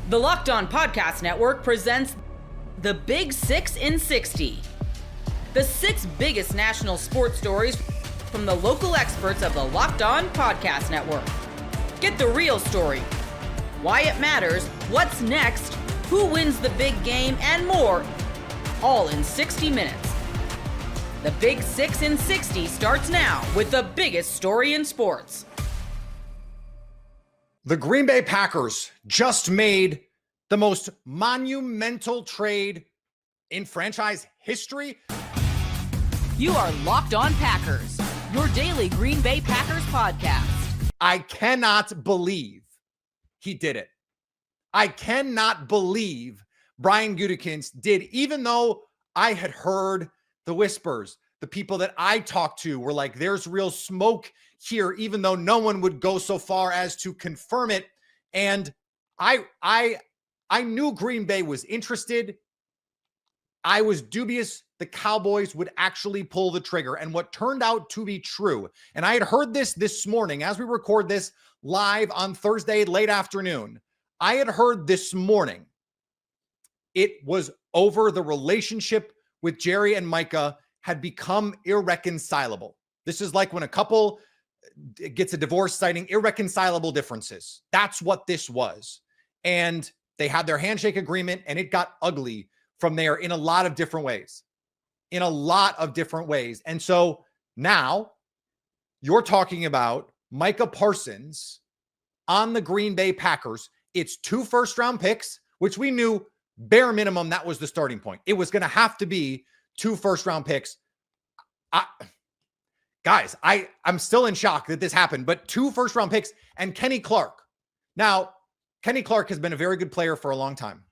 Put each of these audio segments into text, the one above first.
The Locked On Podcast Network presents the Big 6 in 60. The 6 biggest national sports stories from the local experts of the Locked On Podcast Network. Get the real story, why it matters, what's next, who wins the big game, and more, all in 60 minutes. The Big 6 in 60 starts now with the biggest story in sports. The Green Bay Packers just made the most monumental trade in franchise history. You are Locked On Packers, your daily Green Bay Packers podcast. I cannot believe he did it. I cannot believe Brian Gutekunst did, even though I had heard the whispers. The people that I talked to were like, there's real smoke here, even though no one would go so far as to confirm it. And I knew Green Bay was interested. I was dubious the Cowboys would actually pull the trigger. And what turned out to be true, and I had heard this morning as we record this live on Thursday late afternoon, I had heard this morning it was over. The relationship with Jerry and Micah had become irreconcilable. This is like when a couple gets a divorce, citing irreconcilable differences. That's what this was. And they had their handshake agreement, and it got ugly from there in a lot of different ways. And so now you're talking about Micah Parsons on the Green Bay Packers. It's 2 first-round picks, which we knew bare minimum that was the starting point. It was going to have to be 2 first-round picks. Guys, I'm still in shock that this happened, but 2 first-round picks and Kenny Clark. Now, Kenny Clark has been a very good player for a long time.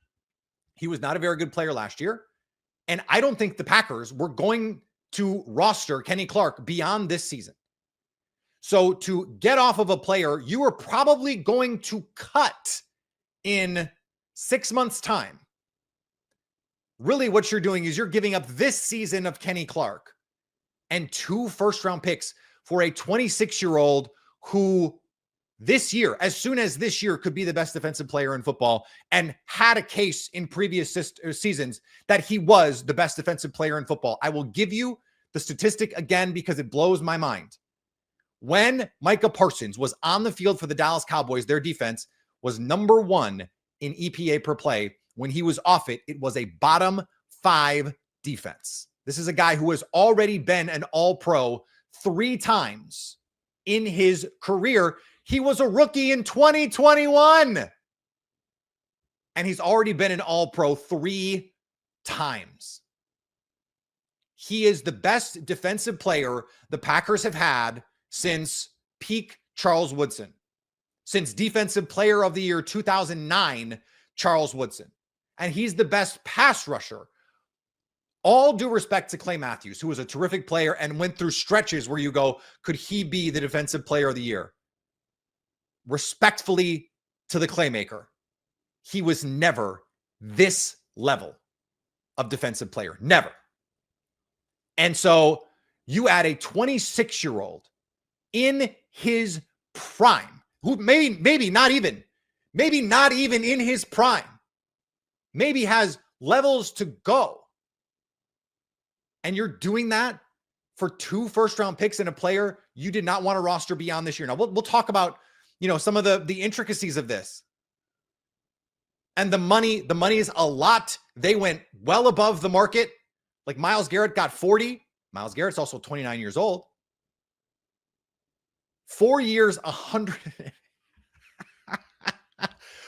He was not a very good player last year, and I don't think the Packers were going to roster Kenny Clark beyond this season. So to get off of a player you are probably going to cut in 6 months' time, really what you're doing is you're giving up this season of Kenny Clark and 2 first-round picks for a 26-year-old who this year, as soon as this year, could be the best defensive player in football and had a case in previous seasons that he was the best defensive player in football. I will give you the statistic again because it blows my mind. When Micah Parsons was on the field for the Dallas Cowboys, their defense was number 1 in EPA per play. When he was off it, it was a bottom 5 defense. This is a guy who has already been an All-Pro 3 times in his career. He was a rookie in 2021. And he's already been an All-Pro 3 times. He is the best defensive player the Packers have had since peak Charles Woodson. Since Defensive Player of the Year 2009, Charles Woodson. And he's the best pass rusher. All due respect to Clay Matthews, who was a terrific player and went through stretches where you go, could he be the Defensive Player of the Year? Respectfully to the Claymaker, he was never this level of defensive player. Never. And so you add a 26-year-old in his prime, who maybe not even in his prime, maybe has levels to go. And you're doing that for 2 first-round picks and a player you did not want to roster beyond this year. Now, we'll talk about, some of the intricacies of this. And the money is a lot. They went well above the market. Like Myles Garrett got 40. Myles Garrett's also 29 years old. 4 years, 100.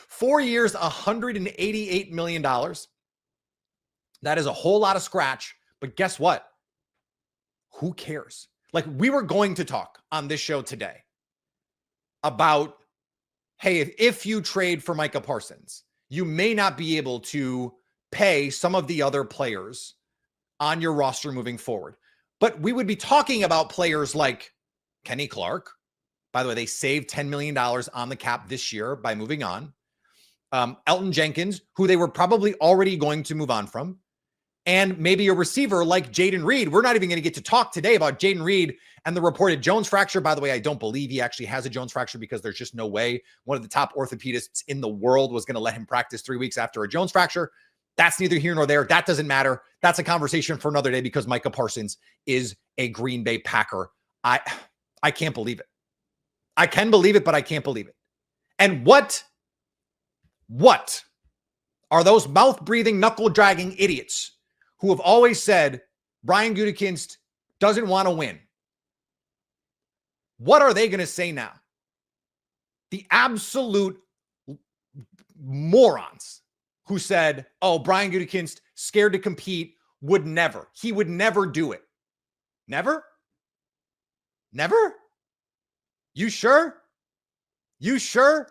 4 years, $188 million. That is a whole lot of scratch. But guess what? Who cares? Like, we were going to talk on this show today about, hey, if you trade for Micah Parsons, you may not be able to pay some of the other players on your roster moving forward. But we would be talking about players like Kenny Clark. By the way, they saved $10 million on the cap this year by moving on. Elton Jenkins, who they were probably already going to move on from. and maybe a receiver like Jaden Reed. We're not even going to get to talk today about Jaden Reed and the reported Jones fracture. By the way, I don't believe he actually has a Jones fracture because there's just no way one of the top orthopedists in the world was going to let him practice 3 weeks after a Jones fracture. That's neither here nor there. That doesn't matter. That's a conversation for another day because Micah Parsons is a Green Bay Packer. I can't believe it. I can believe it, but I can't believe it. And what are those mouth-breathing, knuckle-dragging idiots who have always said Brian Gutekunst doesn't want to win? What are they going to say now? The absolute morons who said, oh, Brian Gutekunst, scared to compete, would never. He would never do it. Never? Never? You sure? You sure?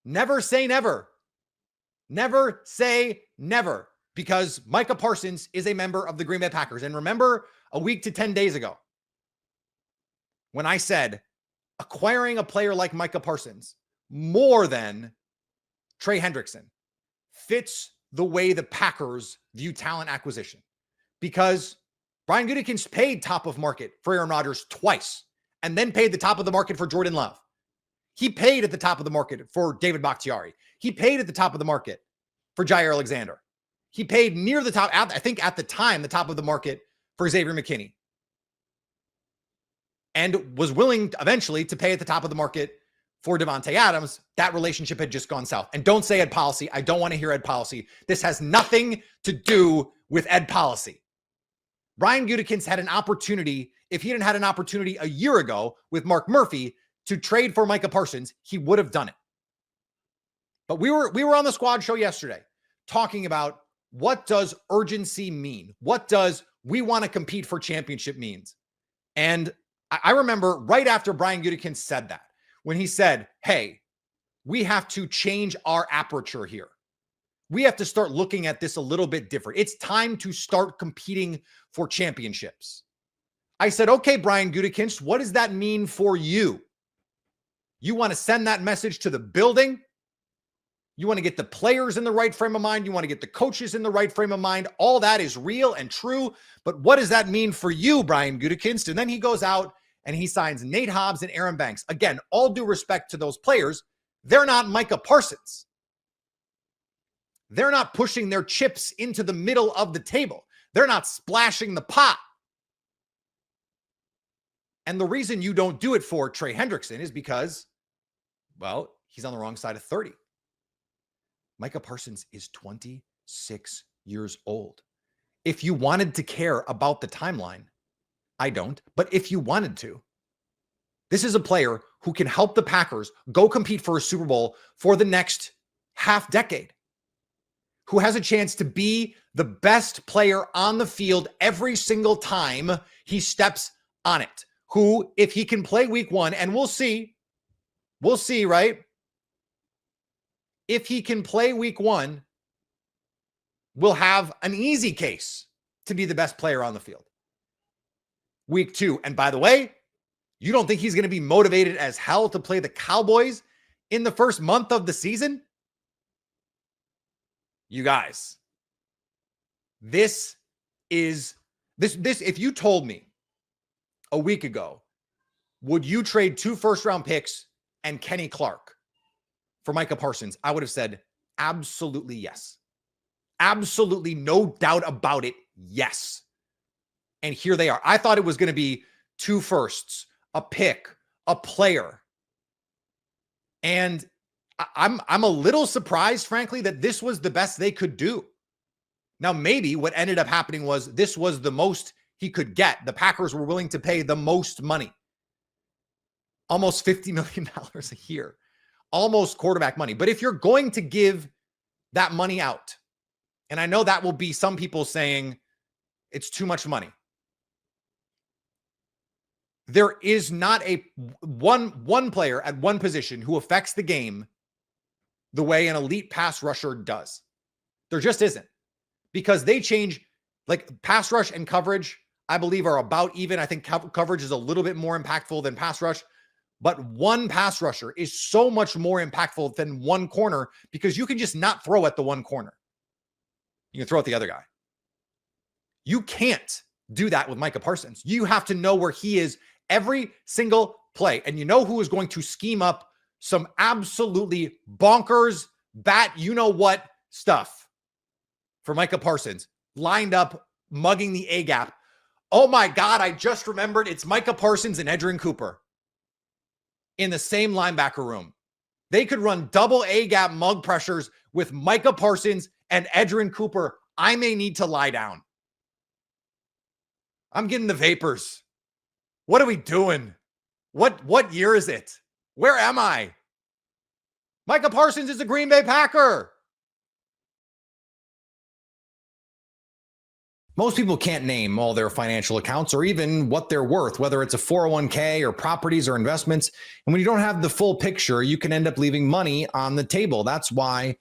Never say never. Never say never, because Micah Parsons is a member of the Green Bay Packers. And remember a week to 10 days ago when I said acquiring a player like Micah Parsons more than Trey Hendrickson fits the way the Packers view talent acquisition, because Brian Gutekunst paid top of market for Aaron Rodgers twice and then paid the top of the market for Jordan Love. He paid at the top of the market for David Bakhtiari. He paid at the top of the market for Jair Alexander. He paid near the top, I think at the time, the top of the market for Xavier McKinney. And was willing eventually to pay at the top of the market for Devontae Adams. That relationship had just gone south. And don't say Ed Policy. I don't want to hear Ed Policy. This has nothing to do with Ed Policy. Brian Gutekunst had an opportunity. If he hadn't had an opportunity a year ago with Mark Murphy to trade for Micah Parsons, he would have done it. But we were on the squad show yesterday talking about what does urgency mean? What does we want to compete for championship means? And I remember right after Brian Gutekunst said that, when he said, hey, we have to change our aperture here. We have to start looking at this a little bit different. It's time to start competing for championships. I said, okay, Brian Gutekunst, what does that mean for you? You want to send that message to the building? You want to get the players in the right frame of mind. You want to get the coaches in the right frame of mind. All that is real and true. But what does that mean for you, Brian Gutekunst? And then he goes out and he signs Nate Hobbs and Aaron Banks. Again, all due respect to those players, they're not Micah Parsons. They're not pushing their chips into the middle of the table. They're not splashing the pot. And the reason you don't do it for Trey Hendrickson is because, well, he's on the wrong side of 30. Micah Parsons is 26 years old. If you wanted to care about the timeline, I don't, but if you wanted to, this is a player who can help the Packers go compete for a Super Bowl for the next half decade, who has a chance to be the best player on the field every single time he steps on it, who, if he can play week one, and we'll see, right? If he can play week one, we'll have an easy case to be the best player on the field. Week two, and by the way, you don't think he's going to be motivated as hell to play the Cowboys in the first month of the season? You guys, this if you told me a week ago, would you trade 2 first-round picks and Kenny Clark for Micah Parsons, I would have said absolutely yes. Absolutely no doubt about it, yes. And here they are. I thought it was going to be 2 firsts, a pick, a player. And I'm a little surprised, frankly, that this was the best they could do. Now, maybe what ended up happening was this was the most he could get. The Packers were willing to pay the most money. Almost $50 million a year. Almost quarterback money. But if you're going to give that money out, and I know that will be some people saying it's too much money. There is not a one player at one position who affects the game the way an elite pass rusher does. There just isn't. Because they change, like pass rush and coverage, I believe are about even. I think coverage is a little bit more impactful than pass rush. But one pass rusher is so much more impactful than one corner because you can just not throw at the one corner. You can throw at the other guy. You can't do that with Micah Parsons. You have to know where he is every single play. And you know who is going to scheme up some absolutely bonkers you-know-what stuff for Micah Parsons, lined up, mugging the A-gap. Oh my God, I just remembered it's Micah Parsons and Edgerrin Cooper in the same linebacker room. They could run double A-gap mug pressures with Micah Parsons and Edgerrin Cooper. I may need to lie down. I'm getting the vapors. What are we doing? What year is it? Where am I? Micah Parsons is a Green Bay Packer. Most people can't name all their financial accounts or even what they're worth, whether it's a 401k or properties or investments. And when you don't have the full picture, you can end up leaving money on the table. That's why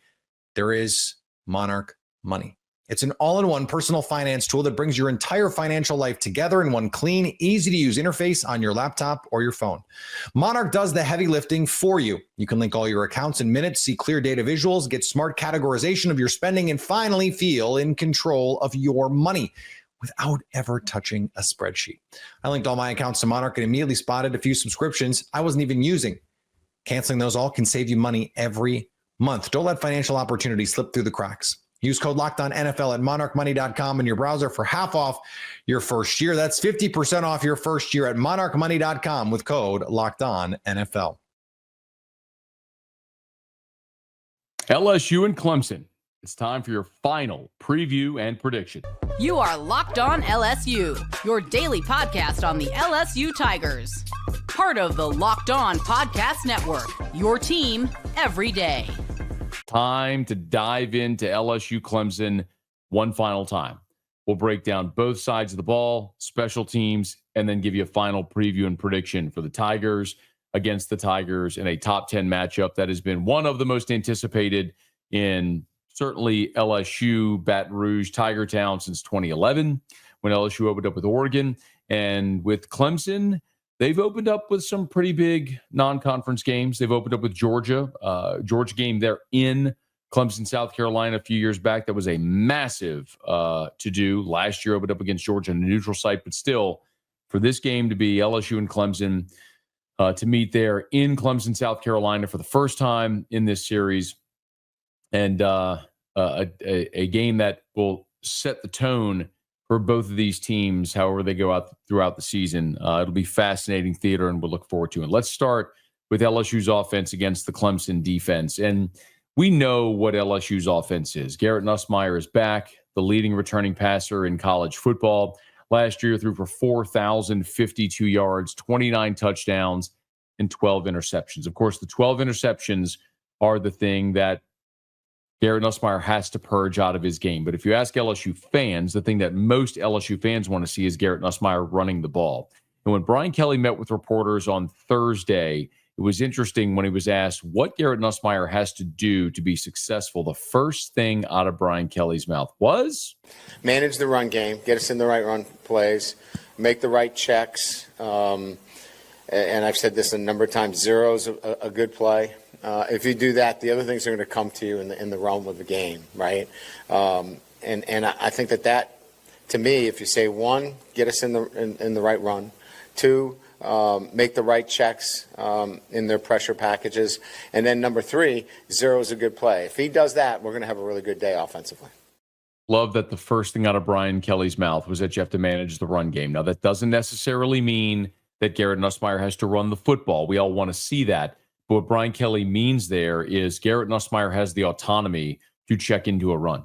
there is Monarch Money. It's an all-in-one personal finance tool that brings your entire financial life together in one clean, easy-to-use interface on your laptop or your phone. Monarch does the heavy lifting for you. You can link all your accounts in minutes, see clear data visuals, get smart categorization of your spending, and finally feel in control of your money without ever touching a spreadsheet. I linked all my accounts to Monarch and immediately spotted a few subscriptions I wasn't even using. Canceling those all can save you money every month. Don't let financial opportunities slip through the cracks. Use code LOCKEDONNFL at monarchmoney.com in your browser for half off your first year. That's 50% off your first year at monarchmoney.com with code LOCKEDONNFL. LSU and Clemson. It's time for your final preview and prediction. You are Locked On LSU, your daily podcast on the LSU Tigers. Part of the Locked On Podcast Network, your team every day. Time to dive into LSU Clemson one final time. We'll break down both sides of the ball, special teams, and then give you a final preview and prediction for the Tigers against the Tigers in a top 10 matchup that has been one of the most anticipated in certainly LSU, Baton Rouge, Tiger Town since 2011 when LSU opened up with Oregon. And with Clemson, they've opened up with some pretty big non-conference games. They've opened up with Georgia. Georgia game there in Clemson, South Carolina a few years back. That was a massive to-do. Last year opened up against Georgia in a neutral site. But still, for this game to be LSU and Clemson to meet there in Clemson, South Carolina for the first time in this series, and a game that will set the tone for both of these teams, however they go out throughout the season. It'll be fascinating theater, and we'll look forward to it. Let's start with LSU's offense against the Clemson defense. And we know what LSU's offense is. Garrett Nussmeier is back, the leading returning passer in college football. Last year threw for 4,052 yards, 29 touchdowns, and 12 interceptions. Of course, the 12 interceptions are the thing that Garrett Nussmeier has to purge out of his game. But if you ask LSU fans, the thing that most LSU fans want to see is Garrett Nussmeier running the ball. And when Brian Kelly met with reporters on Thursday, it was interesting when he was asked what Garrett Nussmeier has to do to be successful. The first thing out of Brian Kelly's mouth was manage the run game, get us in the right run plays, make the right checks. And I've said this a number of times, zero's a good play. If you do that, the other things are going to come to you in the realm of the game, right? And I think that to me, if you say one, get us in the right run. Two, make the right checks in their pressure packages. And then number three, zero is a good play. If he does that, we're going to have a really good day offensively. Love that the first thing out of Brian Kelly's mouth was that you have to manage the run game. Now, that doesn't necessarily mean that Garrett Nussmeier has to run the football. We all want to see that. But what Brian Kelly means there is Garrett Nussmeier has the autonomy to check into a run,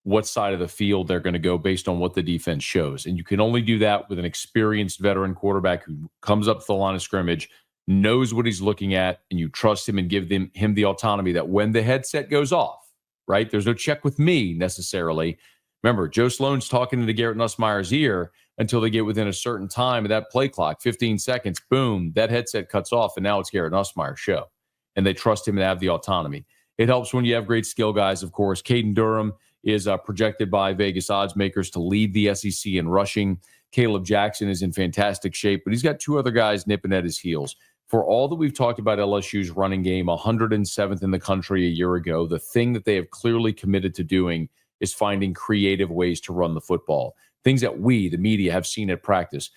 what side of the field they're going to go based on what the defense shows. And you can only do that with an experienced veteran quarterback who comes up to the line of scrimmage, knows what he's looking at, and you trust him and give him the autonomy that when the headset goes off, right, there's no check with me necessarily. Remember, Joe Sloan's talking into Garrett Nussmeier's ear until they get within a certain time of that play clock, 15 seconds, boom, that headset cuts off, and now it's Garrett Nussmeier's show. And they trust him to have the autonomy. It helps when you have great skill guys, of course. Caden Durham is projected by Vegas odds makers to lead the SEC in rushing. Caleb Jackson is in fantastic shape, but he's got two other guys nipping at his heels. For all that we've talked about LSU's running game, 107th in the country a year ago, the thing that they have clearly committed to doing is finding creative ways to run the football. things that we, the media, have seen at practice.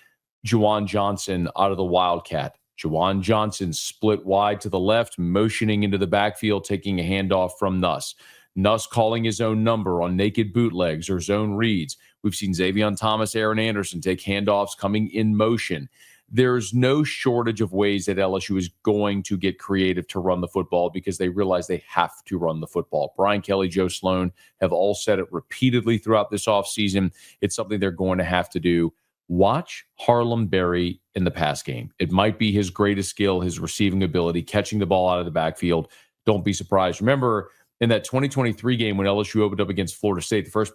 Juwan Johnson out of the Wildcat. Juwan Johnson split wide to the left, motioning into the backfield, taking a handoff from Nuss. Nuss calling his own number on naked bootlegs or zone reads. We've seen Xavier Thomas, Aaron Anderson take handoffs coming in motion. There's no shortage of ways that LSU is going to get creative to run the football because they realize they have to run the football. Brian Kelly, Joe Sloan have all said it repeatedly throughout this offseason. It's something they're going to have to do. Watch Harlem Berry in the pass game. It might be his greatest skill, his receiving ability, catching the ball out of the backfield. Don't be surprised. Remember, in that 2023 game when LSU opened up against Florida State, the first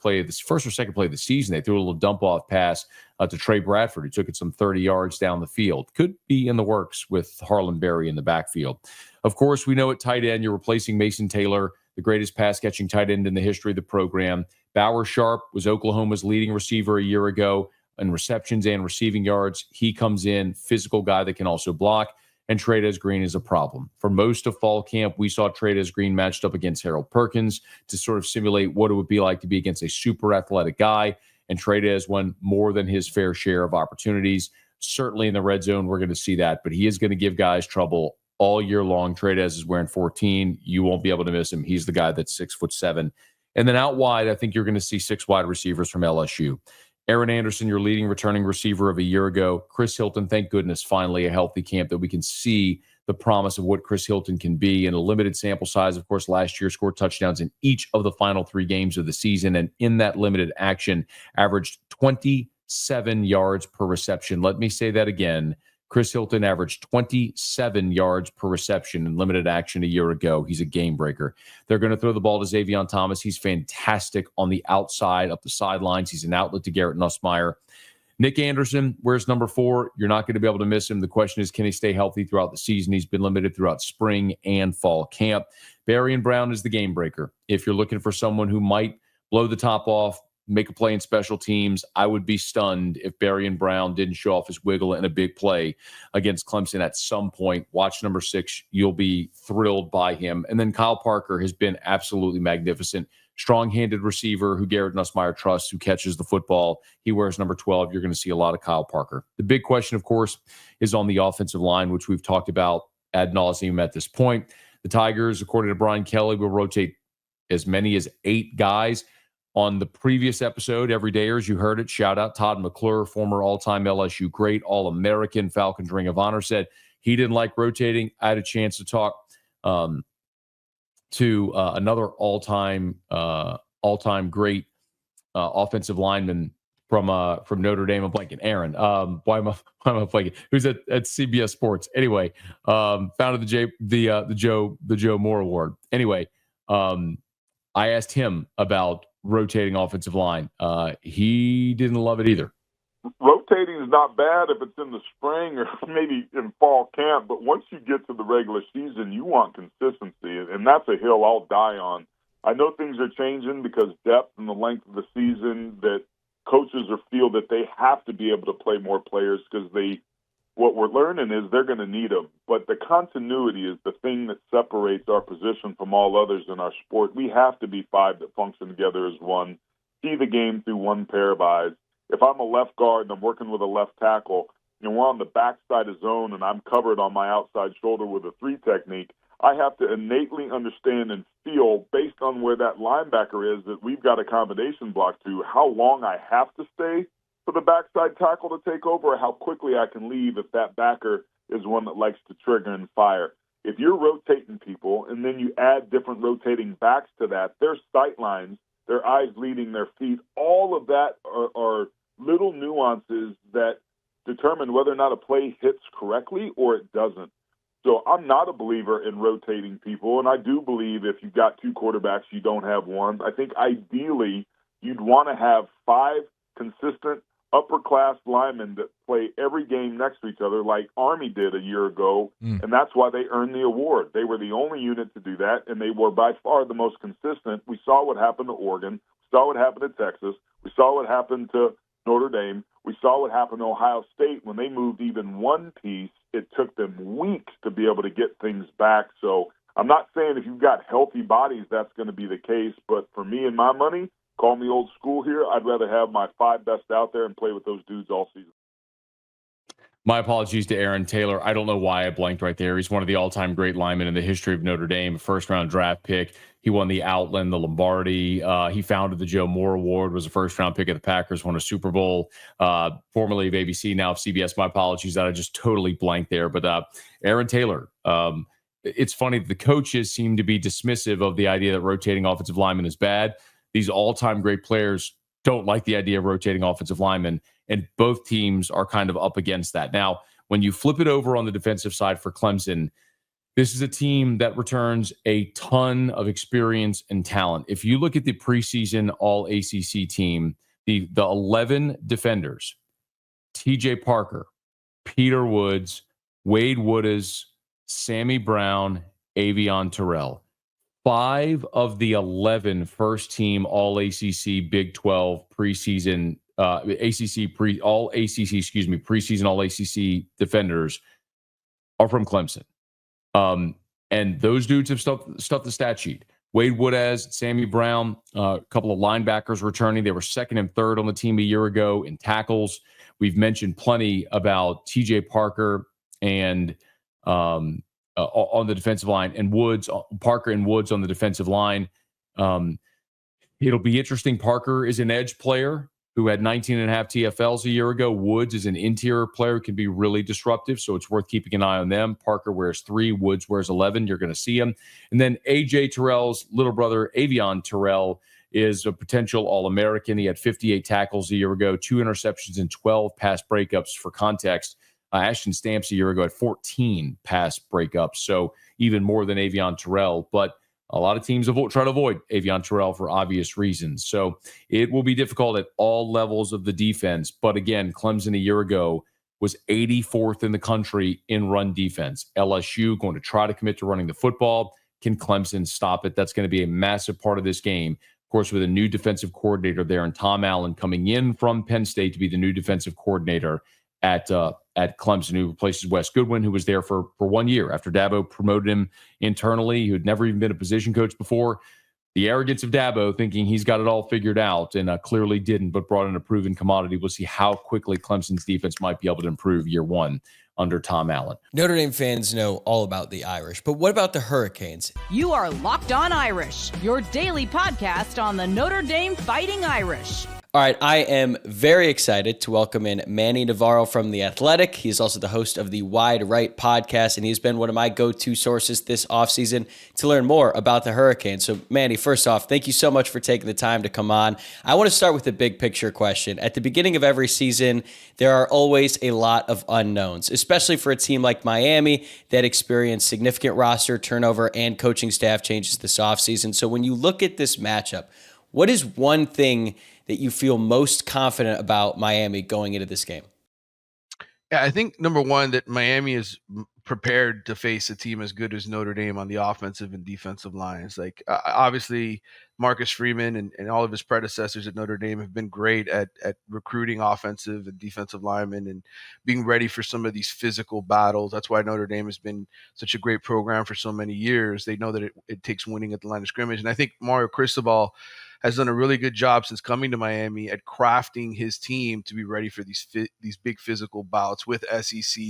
or second play of the season, they threw a little dump-off pass to Trey Bradford, who took it some 30 yards down the field. Could be in the works with Harlem Berry in the backfield. Of course, we know at tight end, you're replacing Mason Taylor, the greatest pass-catching tight end in the history of the program. Bauer Sharp was Oklahoma's leading receiver a year ago in receptions and receiving yards. He comes in, physical guy that can also block. And Trey'Dez Green is a problem. For most of fall camp, we saw Trey'Dez Green matched up against Harold Perkins to sort of simulate what it would be like to be against a super athletic guy. And Trey'Dez won more than his fair share of opportunities. Certainly in the red zone, we're going to see that. But he is going to give guys trouble all year long. Trey'Dez is wearing 14. You won't be able to miss him. He's the guy that's 6'7". And then out wide, I think you're going to see 6 wide receivers from LSU. Aaron Anderson, your leading returning receiver of a year ago. Chris Hilton, thank goodness, finally a healthy camp that we can see the promise of what Chris Hilton can be in a limited sample size. Of course, last year scored touchdowns in each of the final 3 games of the season, and in that limited action, averaged 27 yards per reception. Let me say that again. Chris Hilton averaged 27 yards per reception in limited action a year ago. He's a game breaker. They're going to throw the ball to Xavier Thomas. He's fantastic on the outside, up the sidelines. He's an outlet to Garrett Nussmeier. Nick Anderson, where's number 4? You're not going to be able to miss him. The question is, can he stay healthy throughout the season? He's been limited throughout spring and fall camp. Berrien Brown is the game breaker. If you're looking for someone who might blow the top off, make a play in special teams, I would be stunned if Berrien Brown didn't show off his wiggle in a big play against Clemson at some point. Watch number 6. You'll be thrilled by him. And then Kyle Parker has been absolutely magnificent. Strong-handed receiver who Garrett Nussmeier trusts, who catches the football. He wears number 12. You're going to see a lot of Kyle Parker. The big question, of course, is on the offensive line, which we've talked about ad nauseum at this point. The Tigers, according to Brian Kelly, will rotate as many as 8 guys. On the previous episode, Everydayers, you heard it. Shout out Todd McClure, former all-time LSU great, All-American, Falcons Ring of Honor, said he didn't like rotating. I had a chance to talk to another all-time great offensive lineman from Notre Dame. I'm blanking. Aaron. Why am I blanking? Who's at CBS Sports? Anyway, founded the Joe Moore Award. Anyway, I asked him about rotating offensive line. He didn't love it either. Rotating is not bad if it's in the spring or maybe in fall camp, but once you get to the regular season, you want consistency, and that's a hill I'll die on. I know things are changing because depth and the length of the season, that coaches feel that they have to be able to play more players because what we're learning is they're going to need them. But the continuity is the thing that separates our position from all others in our sport. We have to be 5 that function together as one, see the game through one pair of eyes. If I'm a left guard and I'm working with a left tackle, we're on the backside of zone and I'm covered on my outside shoulder with a 3 technique, I have to innately understand and feel, based on where that linebacker is, that we've got a combination block to, how long I have to stay for the backside tackle to take over, or how quickly I can leave if that backer is one that likes to trigger and fire. If you're rotating people and then you add different rotating backs to that, their sight lines, their eyes leading their feet, all of that are little nuances that determine whether or not a play hits correctly or it doesn't. So I'm not a believer in rotating people, and I do believe if you've got 2 quarterbacks, you don't have one. I think ideally you'd want to have 5 consistent upper-class linemen that play every game next to each other like Army did a year ago, and that's why they earned the award. They were the only unit to do that, and they were by far the most consistent. We saw what happened to Oregon. We saw what happened to Texas. We saw what happened to Notre Dame. We saw what happened to Ohio State. When they moved even one piece, it took them weeks to be able to get things back. So I'm not saying if you've got healthy bodies that's going to be the case, but for me and my money, call me old school here. I'd rather have my 5 best out there and play with those dudes all season. My apologies to Aaron Taylor. I don't know why I blanked right there. He's one of the all-time great linemen in the history of Notre Dame, a first-round draft pick. He won the Outland, the Lombardi. He founded the Joe Moore Award, was a first-round pick of the Packers, won a Super Bowl, formerly of ABC, now of CBS. My apologies that I just totally blanked there. But Aaron Taylor, it's funny that the coaches seem to be dismissive of the idea that rotating offensive linemen is bad. These all-time great players don't like the idea of rotating offensive linemen, and both teams are kind of up against that. Now, when you flip it over on the defensive side for Clemson, this is a team that returns a ton of experience and talent. If you look at the preseason All-ACC team, the 11 defenders, TJ Parker, Peter Woods, Wade Wooders, Sammy Brown, Avion Terrell. 5 of the 11 first-team All-ACC Big 12 preseason preseason All-ACC defenders are from Clemson. And those dudes have stuffed the stat sheet. Wade Woodaz, Sammy Brown, a couple of linebackers returning. They were second and third on the team a year ago in tackles. We've mentioned plenty about TJ Parker and on the defensive line, and Parker and Woods on the defensive line. It'll be interesting. Parker is an edge player who had 19 and a half TFLs a year ago. Woods is an interior player who can be really disruptive, so it's worth keeping an eye on them. Parker wears 3, Woods wears 11. You're going to see him. And then A.J. Terrell's little brother, Avion Terrell, is a potential All-American. He had 58 tackles a year ago, 2 interceptions and 12 pass breakups. For context, Ashton Stamps a year ago had 14 pass breakups, so even more than Avion Terrell. But a lot of teams try to avoid Avion Terrell for obvious reasons. So it will be difficult at all levels of the defense. But again, Clemson a year ago was 84th in the country in run defense. LSU going to try to commit to running the football. Can Clemson stop it? That's going to be a massive part of this game. Of course, with a new defensive coordinator there and Tom Allen coming in from Penn State to be the new defensive coordinator at Clemson, who replaces Wes Goodwin, who was there for 1 year after Dabo promoted him internally, who had never even been a position coach before. The arrogance of Dabo thinking he's got it all figured out, and clearly didn't, but brought in a proven commodity. We'll see how quickly Clemson's defense might be able to improve year one under Tom Allen. Notre Dame fans know all about the Irish, but what about the Hurricanes? You are Locked On Irish, your daily podcast on the Notre Dame Fighting Irish. All right, I am very excited to welcome in Manny Navarro from The Athletic. He's also the host of the Wide Right podcast, and he's been one of my go-to sources this offseason to learn more about the Hurricanes. So, Manny, first off, thank you so much for taking the time to come on. I want to start with a big picture question. At the beginning of every season, there are always a lot of unknowns, especially for a team like Miami that experienced significant roster turnover and coaching staff changes this offseason. So when you look at this matchup, what is one thing that you feel most confident about Miami going into this game? Yeah, I think number one, that Miami is prepared to face a team as good as Notre Dame on the offensive and defensive lines. Like obviously Marcus Freeman and all of his predecessors at Notre Dame have been great at recruiting offensive and defensive linemen and being ready for some of these physical battles. That's why Notre Dame has been such a great program for so many years. They know that it takes winning at the line of scrimmage. And I think Mario Cristobal has done a really good job since coming to Miami at crafting his team to be ready for these big physical bouts with SEC,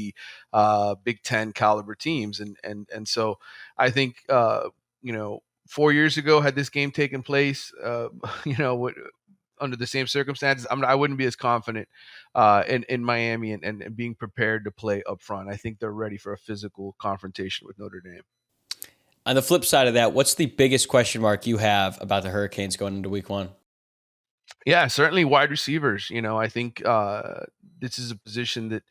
Big Ten caliber teams. And so I think, 4 years ago, had this game taken place, under the same circumstances, I wouldn't be as confident in Miami and being prepared to play up front. I think they're ready for a physical confrontation with Notre Dame. On the flip side of that, what's the biggest question mark you have about the Hurricanes going into week one? Yeah, certainly wide receivers. I think this is a position that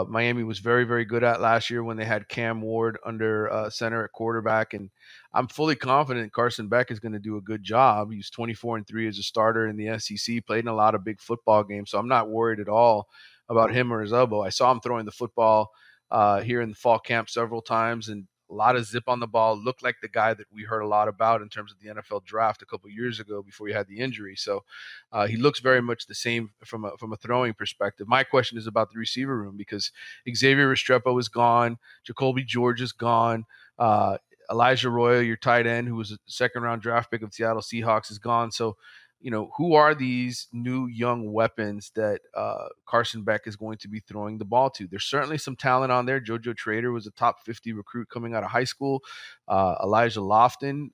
Miami was very, very good at last year when they had Cam Ward under center at quarterback. And I'm fully confident Carson Beck is going to do a good job. He's 24-3 as a starter in the SEC, played in a lot of big football games. So I'm not worried at all about him or his elbow. I saw him throwing the football here in the fall camp several times, and a lot of zip on the ball. Looked like the guy that we heard a lot about in terms of the NFL draft a couple of years ago before he had the injury. So he looks very much the same from a throwing perspective. My question is about the receiver room, because Xavier Restrepo is gone. Jacoby George is gone. Elijah Royal, your tight end, who was a second-round draft pick of the Seattle Seahawks, is gone. So who are these new young weapons that Carson Beck is going to be throwing the ball to? There's certainly some talent on there. JoJo Trader was a top 50 recruit coming out of high school. Elijah Lofton,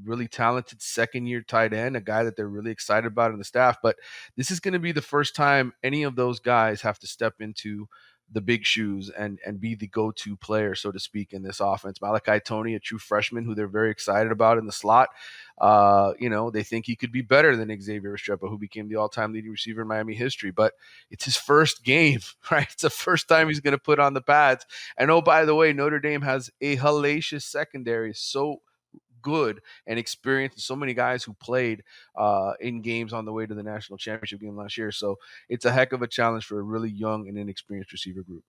really talented second-year tight end, a guy that they're really excited about in the staff. But this is going to be the first time any of those guys have to step into the big shoes and be the go-to player, so to speak, in this offense. Malachi Toney, a true freshman who they're very excited about in the slot. They think he could be better than Xavier Restrepo, who became the all-time leading receiver in Miami history. But it's his first game, right? It's the first time he's going to put on the pads. And oh, by the way, Notre Dame has a hellacious secondary. So good and experienced, so many guys who played in games on the way to the national championship game last year. So it's a heck of a challenge for a really young and inexperienced receiver group.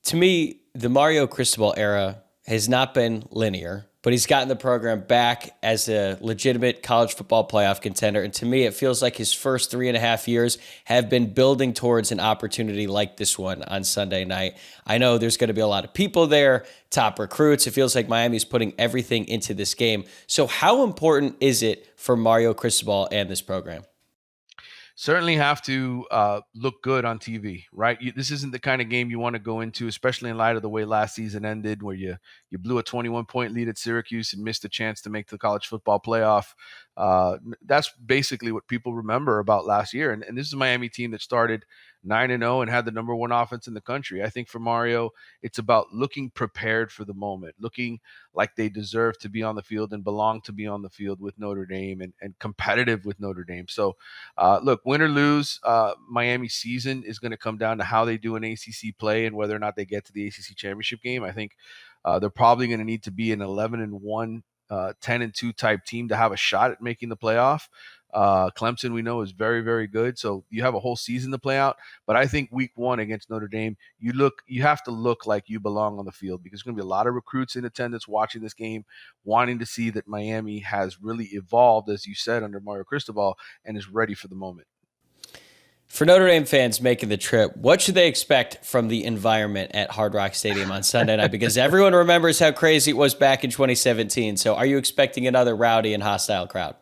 To me, the Mario Cristobal era has not been linear, but he's gotten the program back as a legitimate college football playoff contender. And to me, it feels like his first 3.5 years have been building towards an opportunity like this one on Sunday night. I know there's going to be a lot of people there, top recruits. It feels like Miami's putting everything into this game. So how important is it for Mario Cristobal and this program? Certainly have to look good on TV, right? This isn't the kind of game you want to go into, especially in light of the way last season ended, where you blew a 21-point lead at Syracuse and missed a chance to make the college football playoff. That's basically what people remember about last year. And this is a Miami team that started 9-0 and had the number one offense in the country. I think for Mario, it's about looking prepared for the moment, looking like they deserve to be on the field and belong to be on the field with Notre Dame and competitive with Notre Dame. So, look, win or lose, Miami's season is going to come down to how they do an ACC play and whether or not they get to the ACC championship game. I think they're probably going to need to be an 11-1, 10-2 type team to have a shot at making the playoff. Clemson, we know, is very, very good. So you have a whole season to play out. But I think week one against Notre Dame, you have to look like you belong on the field, because there's going to be a lot of recruits in attendance watching this game, wanting to see that Miami has really evolved, as you said, under Mario Cristobal, and is ready for the moment. For Notre Dame fans making the trip, what should they expect from the environment at Hard Rock Stadium on Sunday night? Because everyone remembers how crazy it was back in 2017. So are you expecting another rowdy and hostile crowd?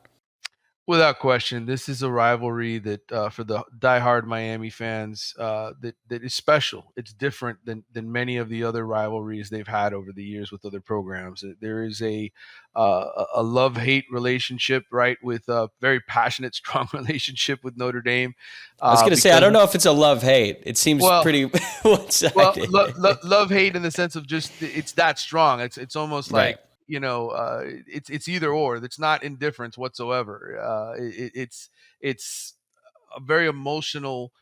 Without question, this is a rivalry that for the diehard Miami fans that is special. It's different than many of the other rivalries they've had over the years with other programs. There is a love-hate relationship, right, with a very passionate, strong relationship with Notre Dame. I was going to say, I don't know if it's a love-hate. It seems pretty one-sided. Well, love-hate in the sense of just it's that strong. It's almost like, right. It's either or. It's not indifference whatsoever. It's a very emotional,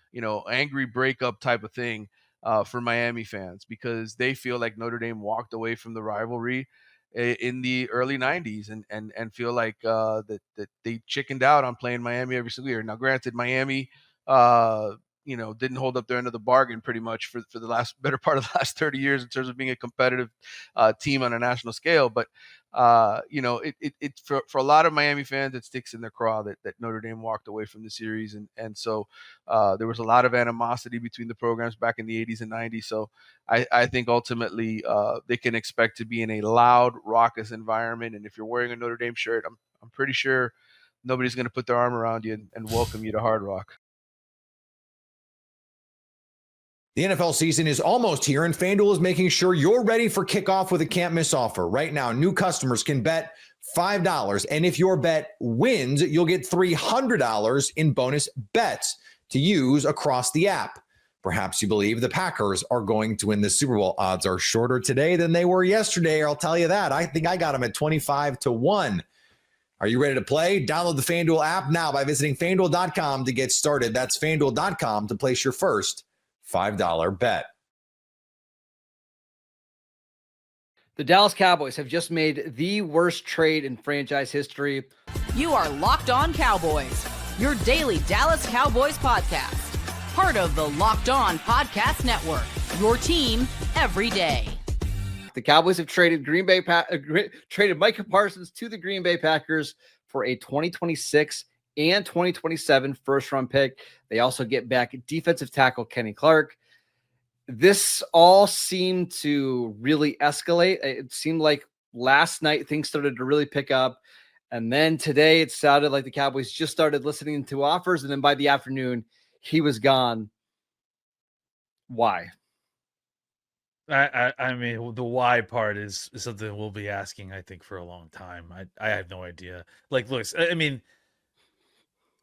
angry breakup type of thing for Miami fans, because they feel like Notre Dame walked away from the rivalry in the early 90s and feel like that they chickened out on playing Miami every single year. Now, granted, Miami didn't hold up their end of the bargain pretty much for the better part of the last 30 years in terms of being a competitive team on a national scale. But, it for a lot of Miami fans, it sticks in their craw that Notre Dame walked away from the series. And so there was a lot of animosity between the programs back in the 80s and 90s. So I think ultimately they can expect to be in a loud, raucous environment. And if you're wearing a Notre Dame shirt, I'm pretty sure nobody's going to put their arm around you and welcome you to Hard Rock. The NFL season is almost here, and FanDuel is making sure you're ready for kickoff with a can't-miss offer. Right now, new customers can bet $5, and if your bet wins, you'll get $300 in bonus bets to use across the app. Perhaps you believe the Packers are going to win the Super Bowl. Odds are shorter today than they were yesterday, I'll tell you that. I think I got them at 25-1. Are you ready to play? Download the FanDuel app now by visiting FanDuel.com to get started. That's FanDuel.com to place your first $5 bet. The Dallas Cowboys have just made the worst trade in franchise history. You are Locked On Cowboys, your daily Dallas Cowboys podcast. Part of the Locked On Podcast Network, your team every day. The Cowboys have traded traded Micah Parsons to the Green Bay Packers for a 2026 and 2027 first-round pick. They also get back defensive tackle Kenny Clark. This all seemed to really escalate. It seemed like last night things started to really pick up And then today it sounded like the Cowboys just started listening to offers. And then by the afternoon, he was gone. Why? I mean, the why part is something we'll be asking, I think, for a long time. I have no idea. Like, look, I mean,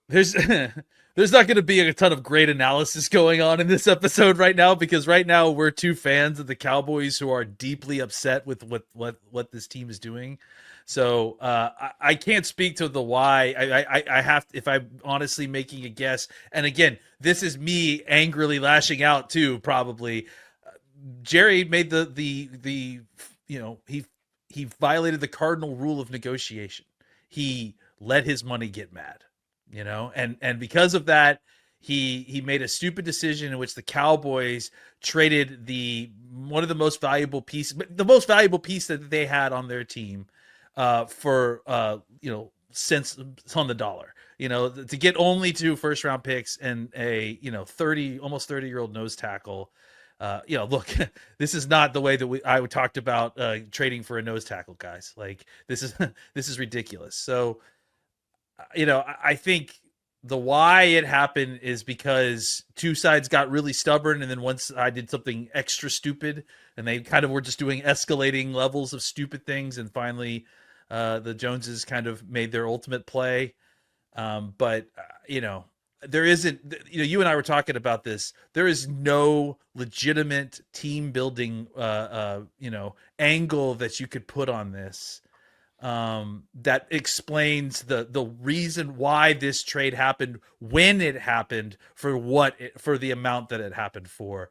there's there's not going to be a ton of great analysis going on in this episode right now, because right now we're two fans of the Cowboys who are deeply upset with what this team is doing. So I can't speak to the why. I have, if I'm honestly making a guess, and again, this is me angrily lashing out too, probably. Jerry made the he violated the cardinal rule of negotiation. He let his money get mad, and because of that, he made a stupid decision in which the Cowboys traded one of the most valuable piece that they had on their team for cents on the dollar, to get only 2 first round picks and a almost 30-year-old nose tackle. Look, this is not the way that I talked about trading for a nose tackle, guys. Like, this is ridiculous. So, I think the why it happened is because two sides got really stubborn, and then one side did something extra stupid, and they kind of were just doing escalating levels of stupid things, and finally, the Joneses kind of made their ultimate play. There isn't, you and I were talking about this. There is no legitimate team building, angle that you could put on this that explains the reason why this trade happened, when it happened, for the amount that it happened for.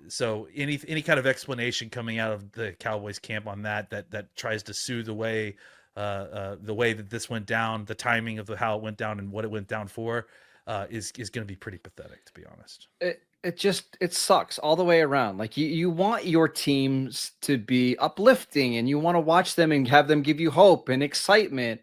So any kind of explanation coming out of the Cowboys camp on that tries to sue the way that this went down, the timing of how it went down and what it went down for. Is going to be pretty pathetic, to be honest. It sucks all the way around. Like, you want your teams to be uplifting, and you want to watch them and have them give you hope and excitement.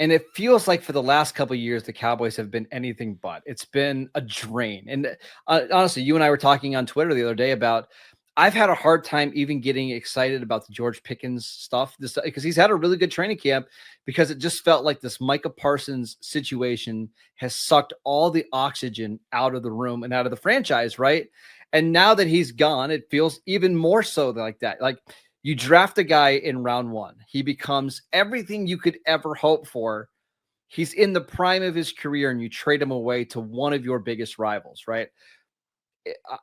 And it feels like for the last couple of years, the Cowboys have been anything but. It's been a drain. And honestly, you and I were talking on Twitter the other day about, I've had a hard time even getting excited about the George Pickens stuff, because he's had a really good training camp, because it just felt like this Micah Parsons situation has sucked all the oxygen out of the room and out of the franchise, right? And now that he's gone, it feels even more so like that. Like, you draft a guy in round 1, he becomes everything you could ever hope for. He's in the prime of his career, and you trade him away to one of your biggest rivals, right?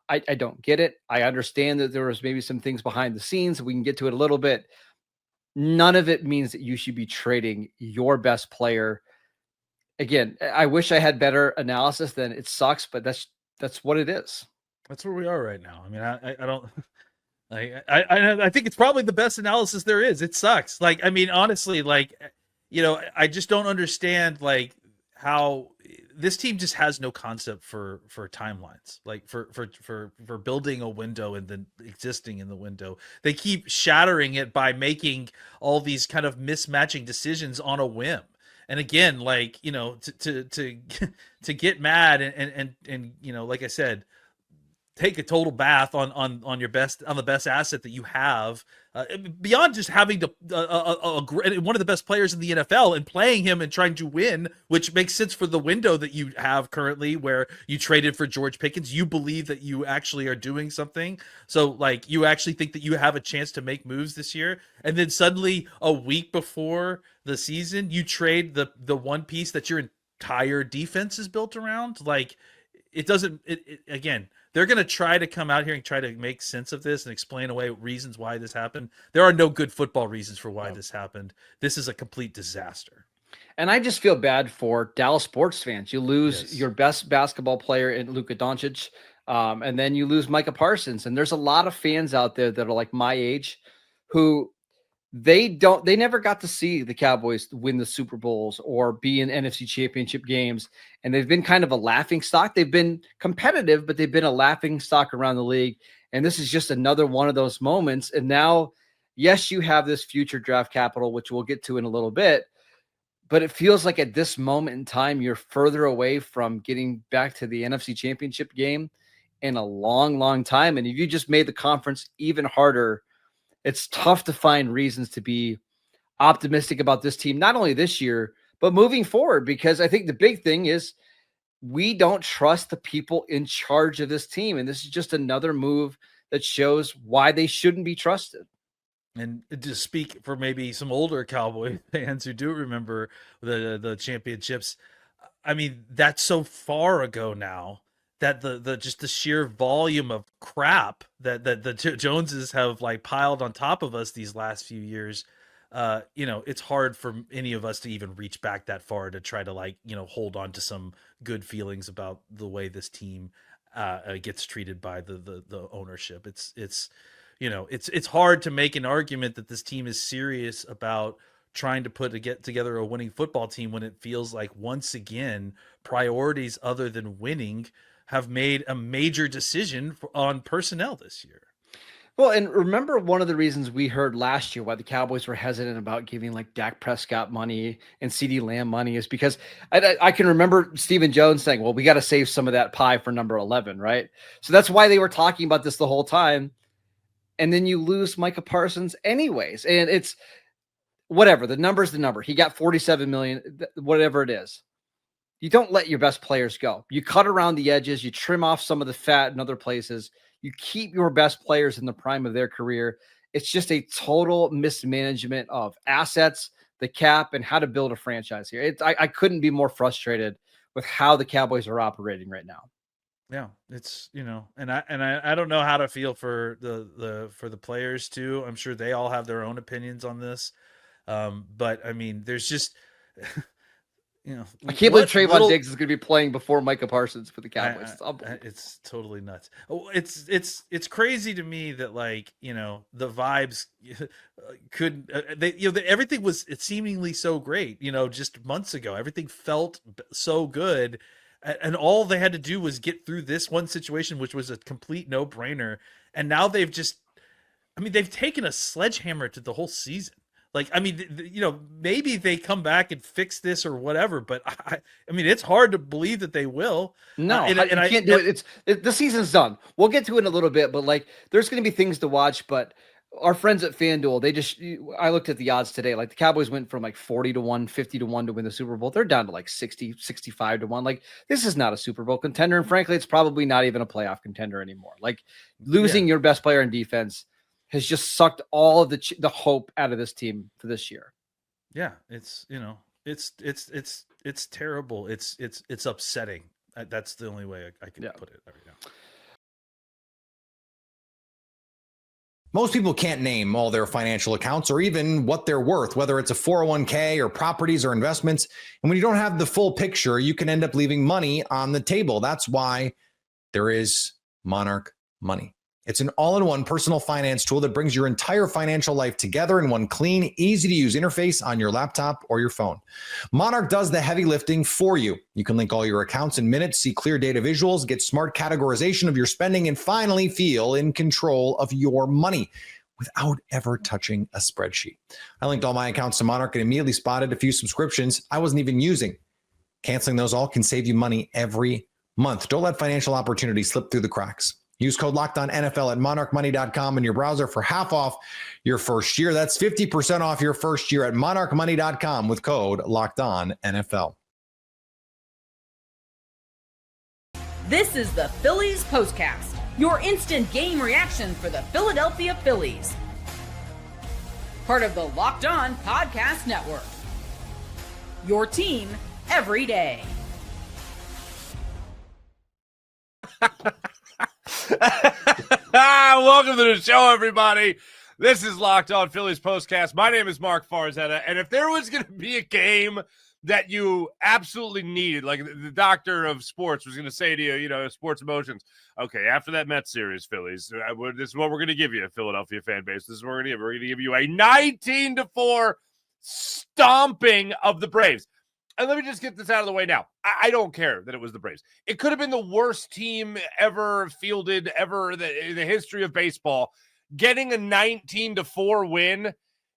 I don't get it. I understand that there was maybe some things behind the scenes. We can get to it a little bit. None of it means that you should be trading your best player. Again, I wish I had better analysis. Than it sucks, but that's what it is. That's where we are right now. I mean, I don't. I think it's probably the best analysis there is. It sucks. Like, I mean, honestly, like, I just don't understand, like, how this team just has no concept for timelines, like for building a window and then existing in the window. They keep shattering it by making all these kind of mismatching decisions on a whim. And again, like, to get mad and like I said, take a total bath on the best asset that you have, beyond just having one of the best players in the NFL and playing him and trying to win, which makes sense for the window that you have currently, where you traded for George Pickens. You believe that you actually are doing something. So, like, you actually think that you have a chance to make moves this year. And then suddenly, a week before the season, you trade the one piece that your entire defense is built around. Like, it doesn't, again, they're going to try to come out here and try to make sense of this and explain away reasons why this happened. There are no good football reasons for why this happened. This is a complete disaster. And I just feel bad for Dallas sports fans. You lose your best basketball player in Luka Doncic, and then you lose Micah Parsons. And there's a lot of fans out there that are like my age who they never got to see the Cowboys win the Super Bowls or be in NFC championship games. And they've been kind of a laughing stock. They've been competitive, but they've been a laughing stock around the league. And this is just another one of those moments. And now, yes, you have this future draft capital, which we'll get to in a little bit, but it feels like at this moment in time, you're further away from getting back to the NFC championship game in a long, long time. And if you just made the conference even harder, it's tough to find reasons to be optimistic about this team, not only this year, but moving forward, because I think the big thing is we don't trust the people in charge of this team. And this is just another move that shows why they shouldn't be trusted. And to speak for maybe some older Cowboy fans who do remember the championships, I mean, that's so far ago now that the just the sheer volume of crap that the Joneses have like piled on top of us these last few years, it's hard for any of us to even reach back that far to try to like, hold on to some good feelings about the way this team gets treated by the ownership. It's hard to make an argument that this team is serious about trying to get together a winning football team when it feels like once again priorities other than winning have made a major decision on personnel this year. Well, and remember one of the reasons we heard last year why the Cowboys were hesitant about giving like Dak Prescott money and CeeDee Lamb money is because I can remember Stephen Jones saying, well, we got to save some of that pie for number 11, right? So that's why they were talking about this the whole time. And then you lose Micah Parsons anyways. And it's whatever. The number's the number. He got $47 million, whatever it is. You don't let your best players go. You cut around the edges. You trim off some of the fat in other places. You keep your best players in the prime of their career. It's just a total mismanagement of assets, the cap, and how to build a franchise here. I couldn't be more frustrated with how the Cowboys are operating right now. Yeah, it's and I don't know how to feel for the players too. I'm sure they all have their own opinions on this, but I mean, there's just I can't believe Trayvon Diggs is going to be playing before Micah Parsons for the Cowboys. It's totally nuts. It's crazy to me that like the vibes could everything was seemingly so great just months ago. Everything felt so good. And all they had to do was get through this one situation, which was a complete no-brainer. And now they've taken a sledgehammer to the whole season. Like, I mean, maybe they come back and fix this or whatever, but I mean, it's hard to believe that they will. No, you can't do it. The season's done. We'll get to it in a little bit, but like, there's going to be things to watch, but our friends at FanDuel, I looked at the odds today. Like the Cowboys went from like 40 to 1, 50 to 1 to win the Super Bowl. They're down to like 60, 65 to 1. Like this is not a Super Bowl contender. And frankly, it's probably not even a playoff contender anymore. Like losing your best player in defense has just sucked all of the hope out of this team for this year. Yeah. It's terrible. It's upsetting. That's the only way I can put it right now. Most people can't name all their financial accounts or even what they're worth, whether it's a 401k or properties or investments. And when you don't have the full picture, you can end up leaving money on the table. That's why there is Monarch Money. It's an all-in-one personal finance tool that brings your entire financial life together in one clean, easy-to-use interface on your laptop or your phone. Monarch does the heavy lifting for you. You can link all your accounts in minutes, see clear data visuals, get smart categorization of your spending, and finally feel in control of your money without ever touching a spreadsheet. I linked all my accounts to Monarch and immediately spotted a few subscriptions I wasn't even using. Canceling those all can save you money every month. Don't let financial opportunities slip through the cracks. Use code LOCKEDONNFL at monarchmoney.com in your browser for half off your first year. That's 50% off your first year at monarchmoney.com with code LOCKEDONNFL. This is the Phillies Postcast, your instant game reaction for the Philadelphia Phillies. Part of the Locked On Podcast Network. Your team every day. Welcome to the show, everybody. This is Locked On Phillies Postcast. My name is Mark Farzetta, and if there was going to be a game that you absolutely needed, like the doctor of sports was going to say to you, sports emotions, okay, after that Mets series, Phillies, this is what we're going to give you, Philadelphia fan base. This is what we're going to give. We're going to give you a 19-4 stomping of the Braves. And let me just get this out of the way now. I don't care that it was the Braves. It could have been the worst team ever fielded, ever in the history of baseball, getting a 19-4 win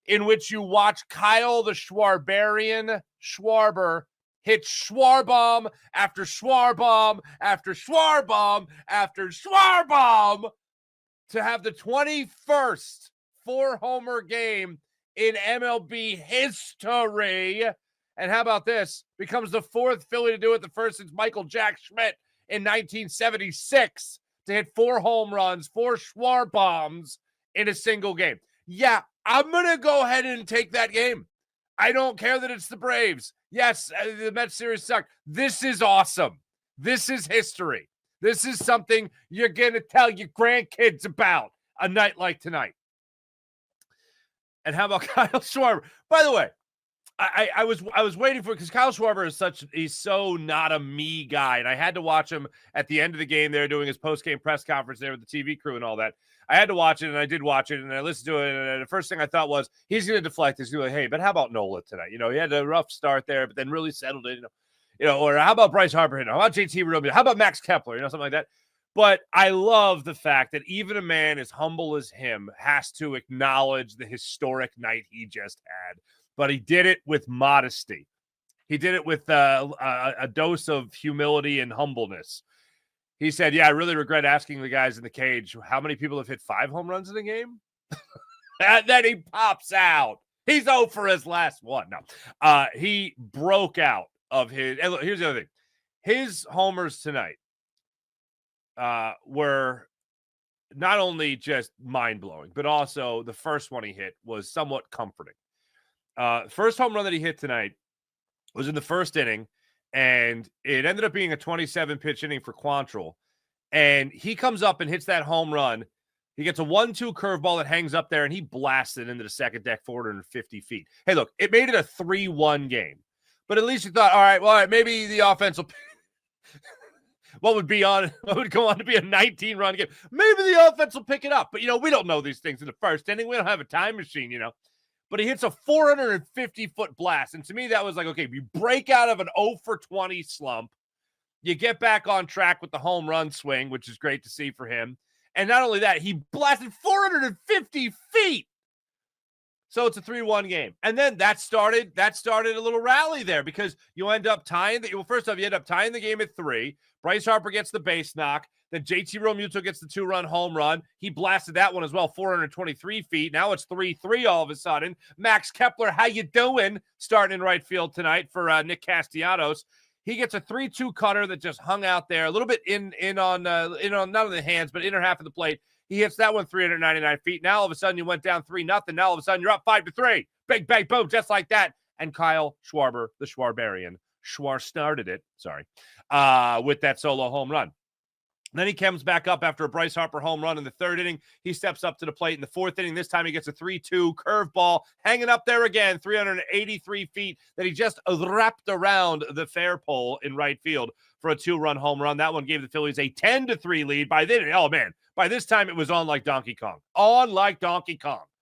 in which you watch Kyle the Schwarberian Schwarber hit Schwarbomb after Schwarbomb after Schwarbomb after Schwarbomb to have the 21st 4-homer game in MLB history. And how about this? Becomes the fourth Philly to do it, the first since Michael Jack Schmidt in 1976 to hit 4 home runs, 4 Schwarber bombs in a single game. Yeah, I'm going to go ahead and take that game. I don't care that it's the Braves. Yes, the Mets series sucked. This is awesome. This is history. This is something you're going to tell your grandkids about a night like tonight. And how about Kyle Schwarber? By the way, I was waiting for, because Kyle Schwarber is he's so not a me guy, and I had to watch him at the end of the game there doing his post-game press conference there with the TV crew and all that. I had to watch it, and I did watch it, and I listened to it, and the first thing I thought was, he's going to deflect this. He's going to be like, hey, but how about Nola tonight? You know, he had a rough start there, but then really settled it, or how about Bryce Harper? How about JT Realmuto? How about Max Kepler? Something like that. But I love the fact that even a man as humble as him has to acknowledge the historic night he just had. But he did it with modesty. He did it with a dose of humility and humbleness. He said, yeah, I really regret asking the guys in the cage how many people have hit 5 home runs in a game. And then he pops out. He's 0 for his last one. No, he broke out of his. And look, here's the other thing. His homers tonight were not only just mind-blowing, but also the first one he hit was somewhat comforting. First home run that he hit tonight was in the first inning, and it ended up being a 27-pitch inning for Quantrill. And he comes up and hits that home run. He gets a 1-2 curveball that hangs up there, and he blasts it into the second deck 450 feet. Hey, look, it made it a 3-1 game. But at least you thought, all right, maybe the offense will what would go on to be a 19-run game. Maybe the offense will pick it up. But, we don't know these things in the first inning. We don't have a time machine, But he hits a 450-foot blast. And to me, that was like, okay, you break out of an 0 for 20 slump. You get back on track with the home run swing, which is great to see for him. And not only that, he blasted 450 feet. So it's a 3-1 game. And then that started a little rally there, because you end up tying first off, you end up tying the game at 3. Bryce Harper gets the base knock. Then JT Realmuto gets the 2-run home run. He blasted that one as well, 423 feet. Now it's 3-3 all of a sudden. Max Kepler, how you doing? Starting in right field tonight for Nick Castellanos. He gets a 3-2 cutter that just hung out there a little bit in on not on the hands, but inner half of the plate. He hits that one 399 feet. Now all of a sudden you went down 3-0. Now all of a sudden you're up 5-3. Big bang boom, just like that. And Kyle Schwarber, the Schwarberian, started it. With that solo home run. Then he comes back up after a Bryce Harper home run in the third inning. He steps up to the plate in the fourth inning. This time he gets a 3-2 curveball hanging up there again, 383 feet that he just wrapped around the fair pole in right field for a 2-run home run. That one gave the Phillies a 10-3 lead. By this time it was on like Donkey Kong.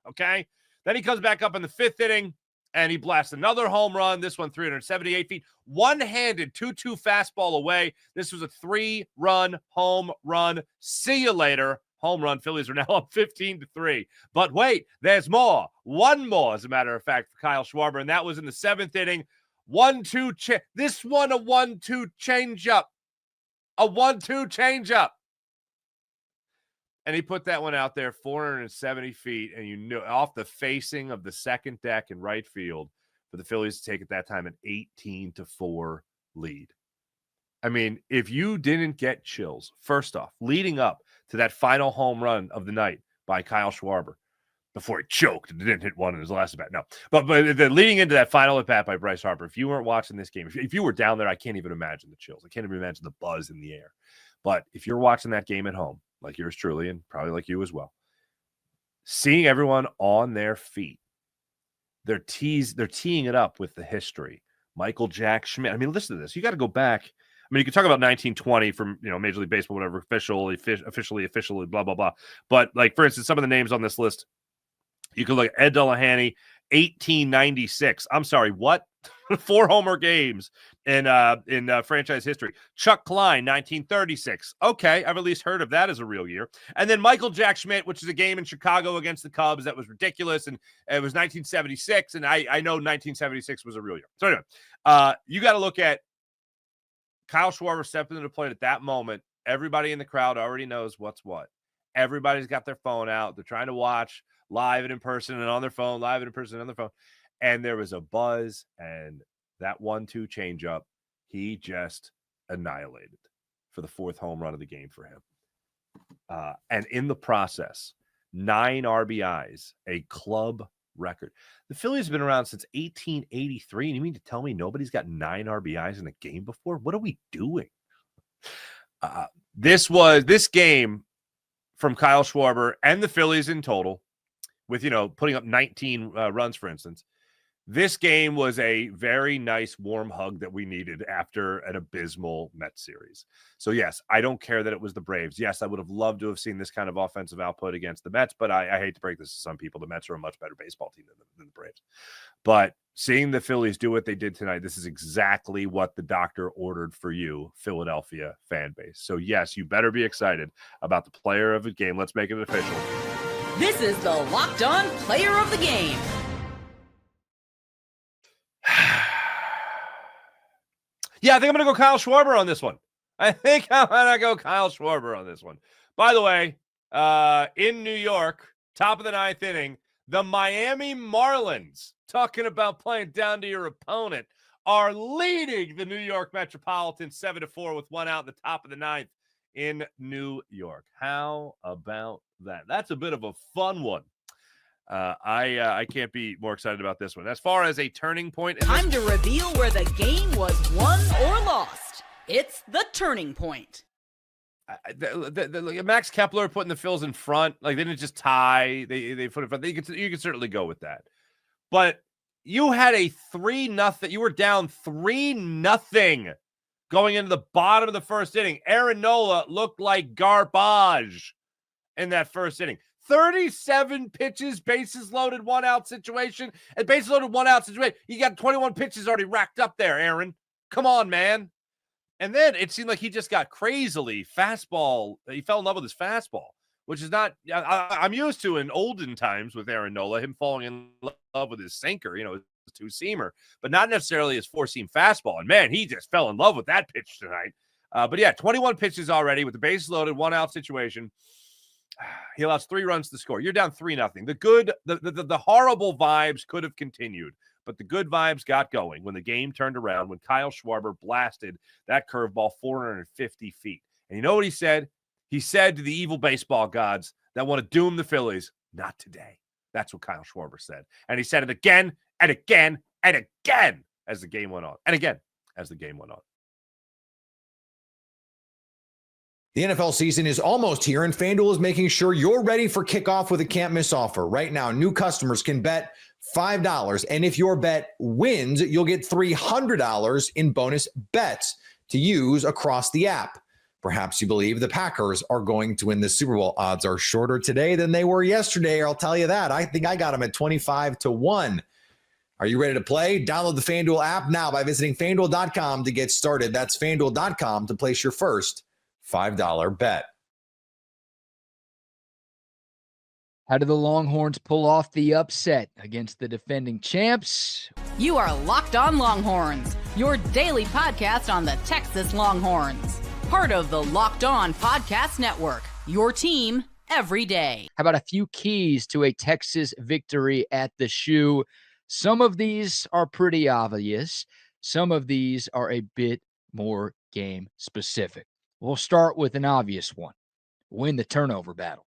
Okay? Then he comes back up in the fifth inning, and he blasts another home run. This one, 378 feet. One-handed, 2-2 fastball away. This was a 3-run home run. See you later. Home run. Phillies are now up 15-3. But wait, there's more. One more, as a matter of fact, for Kyle Schwarber, and that was in the seventh inning. 1-2. This one, a 1-2 changeup. A 1-2 changeup. And he put that one out there 470 feet, and you knew off the facing of the second deck in right field for the Phillies to take at that time an 18-4 lead. I mean, if you didn't get chills, first off, leading up to that final home run of the night by Kyle Schwarber before he choked and didn't hit one in his last at bat. No, but the leading into that final at bat by Bryce Harper, if you weren't watching this game, if you were down there, I can't even imagine the chills. I can't even imagine the buzz in the air. But if you're watching that game at home, like yours truly, and probably like you as well, seeing everyone on their feet, they're teeing it up with the history. Michael Jack Schmidt. I mean, listen to this. You got to go back. I mean, you can talk about 1920 from, Major League Baseball, whatever, officially, blah, blah, blah. But, like, for instance, some of the names on this list, you can look at Ed Delahanty, 1896. I'm sorry, what? 4 homer games in franchise history. Chuck Klein, 1936. Okay, I've at least heard of that as a real year. And then Michael Jack Schmidt, which is a game in Chicago against the Cubs that was ridiculous, and it was 1976, and I know 1976 was a real year. So anyway, you got to look at Kyle Schwarber stepping into the plate at that moment. Everybody in the crowd already knows what's what. Everybody's got their phone out. They're trying to watch live and in person and on their phone, live and in person and on their phone. And there was a buzz, and that 1-2 changeup, he just annihilated for the 4th home run of the game for him. And in the process, 9 RBIs, a club record. The Phillies have been around since 1883. And you mean to tell me nobody's got 9 RBIs in a game before? What are we doing? This game from Kyle Schwarber and the Phillies in total, with, putting up 19 runs, for instance. This game was a very nice warm hug that we needed after an abysmal Mets series. So, yes, I don't care that it was the Braves. Yes, I would have loved to have seen this kind of offensive output against the Mets, but I hate to break this to some people. The Mets are a much better baseball team than the Braves. But seeing the Phillies do what they did tonight, this is exactly what the doctor ordered for you, Philadelphia fan base. So, yes, you better be excited about the player of the game. Let's make it official. This is the Locked On Player of the Game. Yeah, I think I'm going to go Kyle Schwarber on this one. I think I'm going to go Kyle Schwarber on this one. By the way, in New York, top of the 9th inning, the Miami Marlins, talking about playing down to your opponent, are leading the New York Metropolitans 7-4 with 1 out in the top of the 9th in New York. How about that? That's a bit of a fun one. I can't be more excited about this one. As far as a turning point, Time to reveal where the game was won or lost. It's the turning point. Max Kepler putting the Phils in front, like they didn't just tie. They put it in front. You could certainly go with that, but you had a 3-0. You were down 3-0 going into the bottom of the first inning. Aaron Nola looked like garbage in that first inning. 37 pitches, bases loaded, 1 out situation. And bases loaded, 1 out situation. You got 21 pitches already racked up there, Aaron. Come on, man. And then it seemed like he just got crazily fastball. He fell in love with his fastball, which is not, I'm used to in olden times with Aaron Nola, him falling in love with his sinker, his 2-seamer, but not necessarily his 4-seam fastball. And man, he just fell in love with that pitch tonight. But yeah, 21 pitches already with the bases loaded, 1 out situation. He allows 3 runs to score. You're down 3-0. The horrible vibes could have continued, but the good vibes got going when the game turned around, when Kyle Schwarber blasted that curveball 450 feet. And you know what he said? He said to the evil baseball gods that want to doom the Phillies, not today. That's what Kyle Schwarber said. And he said it again and again and again as the game went on. And again as the game went on. The NFL season is almost here, and FanDuel is making sure you're ready for kickoff with a can't-miss offer. Right now, new customers can bet $5, and if your bet wins, you'll get $300 in bonus bets to use across the app. Perhaps you believe the Packers are going to win the Super Bowl. Odds are shorter today than they were yesterday, I'll tell you that. I think I got them at 25-1. Are you ready to play? Download the FanDuel app now by visiting FanDuel.com to get started. That's FanDuel.com to place your first $5 bet. How do the Longhorns pull off the upset against the defending champs? You are Locked On Longhorns, your daily podcast on the Texas Longhorns. Part of the Locked On Podcast Network, your team every day. How about a few keys to a Texas victory at the Shoe? Some of these are pretty obvious. Some of these are a bit more game specific. We'll start with an obvious one. Win the turnover battle.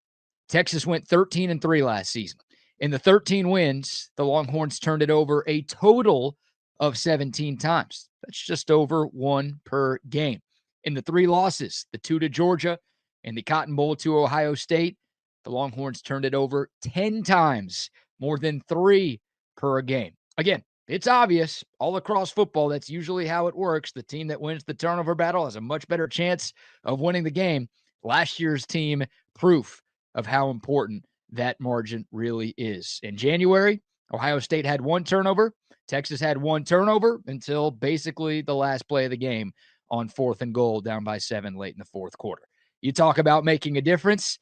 Texas went 13-3 last season. In the 13 wins, the Longhorns turned it over a total of 17 times. That's just over 1 per game. In the 3 losses, the 2 to Georgia and the Cotton Bowl to Ohio State, the Longhorns turned it over 10 times, more than 3 per game. Again, it's obvious all across football. That's usually how it works. The team that wins the turnover battle has a much better chance of winning the game. Last year's team, proof of how important that margin really is. In January, Ohio State had 1 turnover. Texas had 1 turnover until basically the last play of the game on 4th and goal, down by 7 late in the 4th quarter. You talk about making a difference.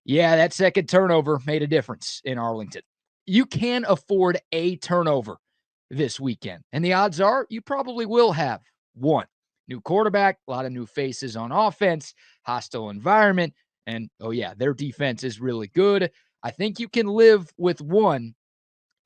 Yeah, that second turnover made a difference in Arlington. You can afford a turnover this weekend, and the odds are you probably will have 1. New quarterback, a lot of new faces on offense, hostile environment, and oh yeah, their defense is really good. I think you can live with one.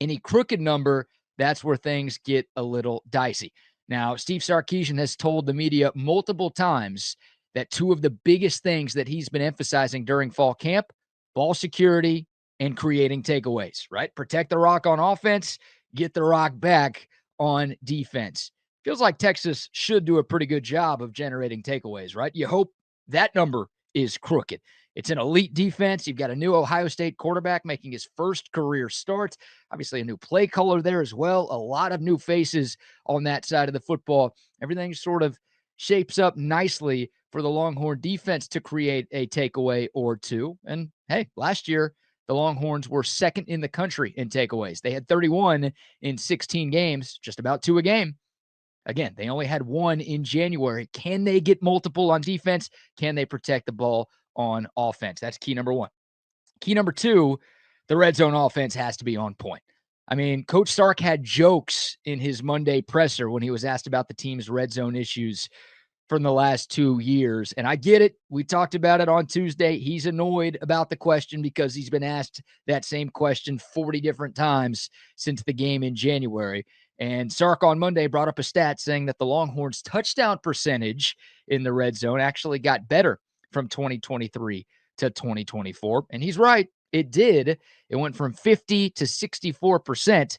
Any crooked number, that's where things get a little dicey. Now, Steve Sarkisian has told the media multiple times that two of the biggest things that he's been emphasizing during fall camp, ball security and creating takeaways, right? Protect the rock on offense, get the rock back on defense. Feels like Texas should do a pretty good job of generating takeaways, right? You hope that number is crooked. It's an elite defense. You've got a new Ohio State quarterback making his first career start. Obviously, a new play caller there as well. A lot of new faces on that side of the football. Everything sort of shapes up nicely for the Longhorn defense to create a takeaway or two. And hey, last year, the Longhorns were second in the country in takeaways. They had 31 in 16 games, just about 2 a game. Again, they only had 1 in January. Can they get multiple on defense? Can they protect the ball on offense? That's key number 1. Key number 2, the red zone offense has to be on point. I mean, Coach Sark had jokes in his Monday presser when he was asked about the team's red zone issues from the last 2 years. And I get it. We talked about it on Tuesday. He's annoyed about the question because he's been asked that same question 40 different times since the game in January. And Sark on Monday brought up a stat saying that the Longhorns' touchdown percentage in the red zone actually got better from 2023 to 2024. And he's right. It did. It went from 50 to 64%.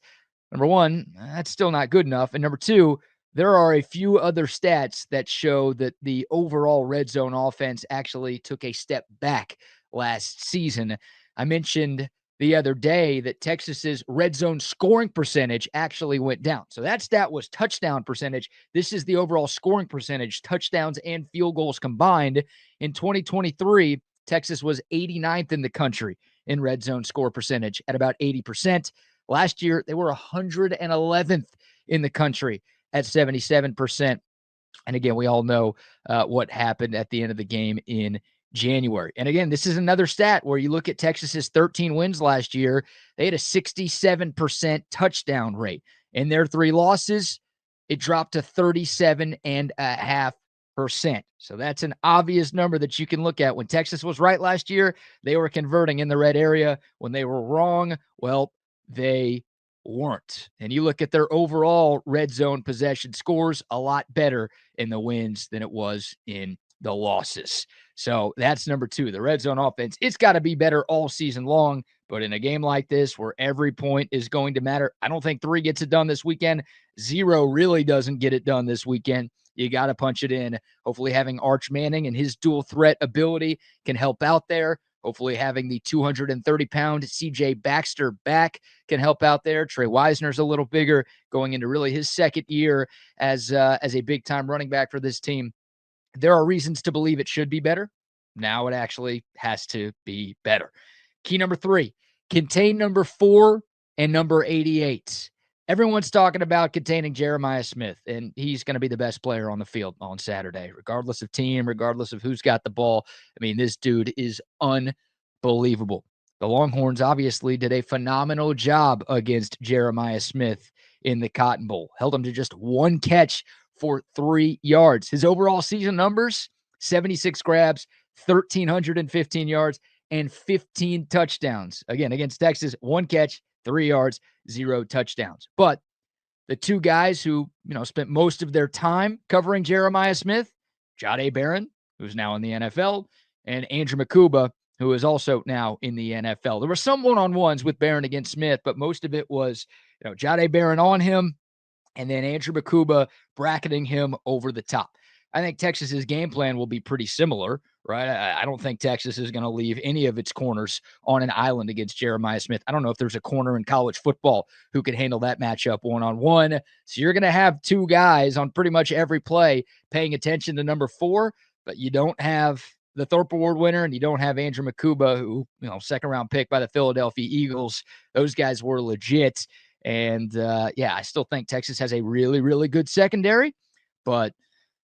Number one, that's still not good enough. And number two, there are a few other stats that show that the overall red zone offense actually took a step back last season. I mentioned the other day that Texas's red zone scoring percentage actually went down. So that stat was touchdown percentage. This is the overall scoring percentage, touchdowns and field goals combined. In 2023, Texas was 89th in the country in red zone score percentage at about 80%. Last year, they were 111th in the country at 77%. And again, we all know what happened at the end of the game in January. And again, this is another stat where you look at Texas's 13 wins last year, they had a 67% touchdown rate. In their 3 losses, it dropped to 37.5%. So that's an obvious number that you can look at. When Texas was right last year, they were converting in the red area. When they were wrong, well, they weren't. And you look at their overall red zone possession scores, a lot better in the wins than it was in the losses. So that's number 2, the red zone offense. It's got to be better all season long, but in a game like this where every point is going to matter, I don't think 3 gets it done this weekend. 0 really doesn't get it done this weekend. You got to punch it in. Hopefully having Arch Manning and his dual threat ability can help out there. Hopefully having the 230-pound CJ Baxter back can help out there. Trey Wisner's a little bigger, going into really his second year as a big-time running back for this team. There are reasons to believe it should be better. Now it actually has to be better. Key number 3, contain number 4 and number 88. Everyone's talking about containing Jeremiah Smith, and he's going to be the best player on the field on Saturday, regardless of team, regardless of who's got the ball. I mean, this dude is unbelievable. The Longhorns obviously did a phenomenal job against Jeremiah Smith in the Cotton Bowl. Held him to just 1 catch for 3 yards. His overall season numbers, 76 grabs, 1,315 yards, and 15 touchdowns. Again, against Texas, 1 catch, 3 yards, 0 touchdowns. But the 2 guys who, spent most of their time covering Jeremiah Smith, Jahdae Barron, who's now in the NFL, and Andrew Makuba, who is also now in the NFL. There were some one-on-ones with Barron against Smith, but most of it was, Jahdae Barron on him, and then Andrew Makuba bracketing him over the top. I think Texas's game plan will be pretty similar, right? I don't think Texas is going to leave any of its corners on an island against Jeremiah Smith. I don't know if there's a corner in college football who can handle that matchup one-on-one. So you're going to have 2 guys on pretty much every play paying attention to number 4, but you don't have the Thorpe Award winner and you don't have Andrew Makuba, who, second-round pick by the Philadelphia Eagles. Those guys were legit. And, I still think Texas has a really, really good secondary, but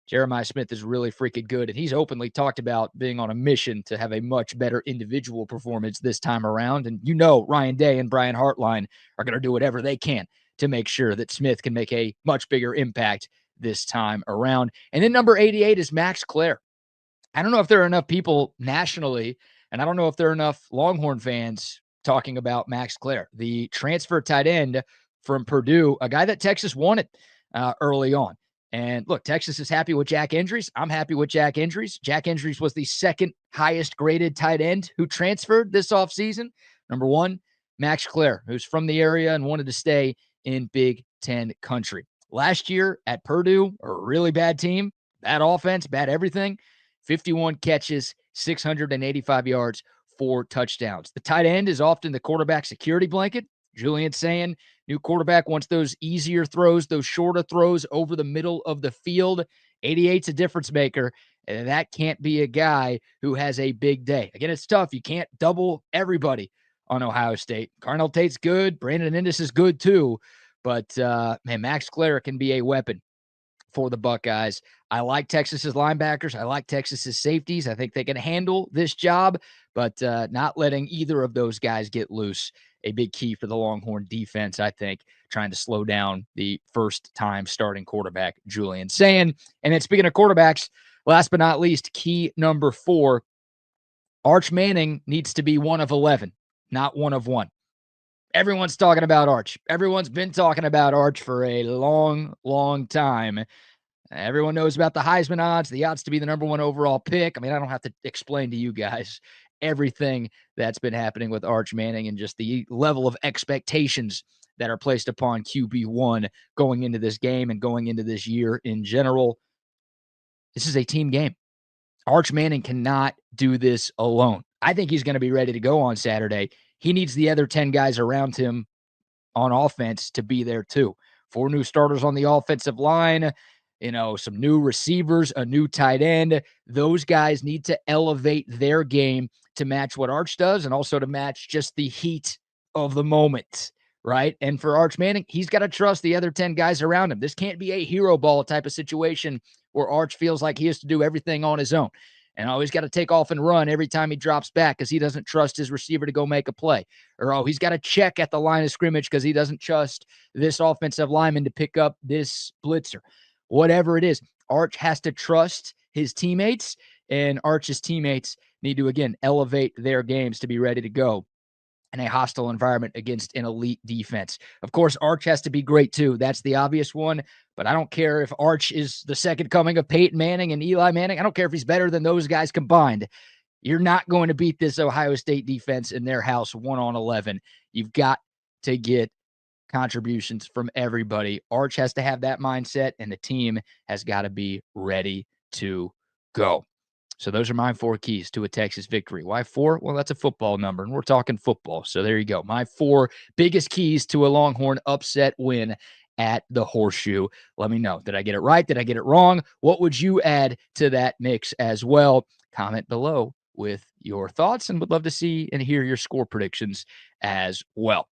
Jeremiah Smith is really freaking good, and he's openly talked about being on a mission to have a much better individual performance this time around. And Ryan Day and Brian Hartline are going to do whatever they can to make sure that Smith can make a much bigger impact this time around. And then number 88 is Max Clare. I don't know if there are enough people nationally, and I don't know if there are enough Longhorn fans talking about Max Clare, the transfer tight end from Purdue, a guy that Texas wanted early on. And look, Texas is happy with Jack Endries. I'm happy with Jack Endries. Jack Endries was the second highest graded tight end who transferred this offseason. Number one, Max Clare, who's from the area and wanted to stay in Big Ten country. Last year at Purdue, a really bad team, bad offense, bad everything. 51 catches, 685 yards, 4 touchdowns. The tight end is often the quarterback security blanket. Julian's saying new quarterback wants those easier throws, those shorter throws over the middle of the field. 88's a difference maker, and that can't be a guy who has a big day. Again, it's tough. You can't double everybody on Ohio State. Carnell Tate's good. Brandon Indus is good too. But, man, Max Clare can be a weapon for the Buckeyes. I like Texas's linebackers. I like Texas's safeties. I think they can handle this job, but not letting either of those guys get loose. A big key for the Longhorn defense, I think, trying to slow down the first-time starting quarterback, Julian Sayin. And then speaking of quarterbacks, last but not least, key number 4, Arch Manning needs to be one of 11, not one of 1. Everyone's talking about Arch. Everyone's been talking about Arch for a long, long time. Everyone knows about the Heisman odds, the odds to be the number 1 overall pick. I mean, I don't have to explain to you guys everything that's been happening with Arch Manning and just the level of expectations that are placed upon QB1 going into this game and going into this year in general. This is a team game. Arch Manning cannot do this alone. I think he's going to be ready to go on Saturday. He needs the other 10 guys around him on offense to be there too. 4 new starters on the offensive line, some new receivers, a new tight end. Those guys need to elevate their game to match what Arch does and also to match just the heat of the moment, right? And for Arch Manning, he's got to trust the other 10 guys around him. This can't be a hero ball type of situation where Arch feels like he has to do everything on his own. And he's got to take off and run every time he drops back because he doesn't trust his receiver to go make a play. Or, he's got to check at the line of scrimmage because he doesn't trust this offensive lineman to pick up this blitzer. Whatever it is, Arch has to trust his teammates, and Arch's teammates need to, again, elevate their games to be ready to go in a hostile environment against an elite defense. Of course, Arch has to be great too. That's the obvious one, but I don't care if Arch is the second coming of Peyton Manning and Eli Manning. I don't care if he's better than those guys combined. You're not going to beat this Ohio State defense in their house 1-on-11. You've got to get contributions from everybody. Arch has to have that mindset, and the team has got to be ready to go. So those are my 4 keys to a Texas victory. Why 4? Well, that's a football number, and we're talking football. So there you go. My 4 biggest keys to a Longhorn upset win at the Horseshoe. Let me know. Did I get it right? Did I get it wrong? What would you add to that mix as well? Comment below with your thoughts, and would love to see and hear your score predictions as well.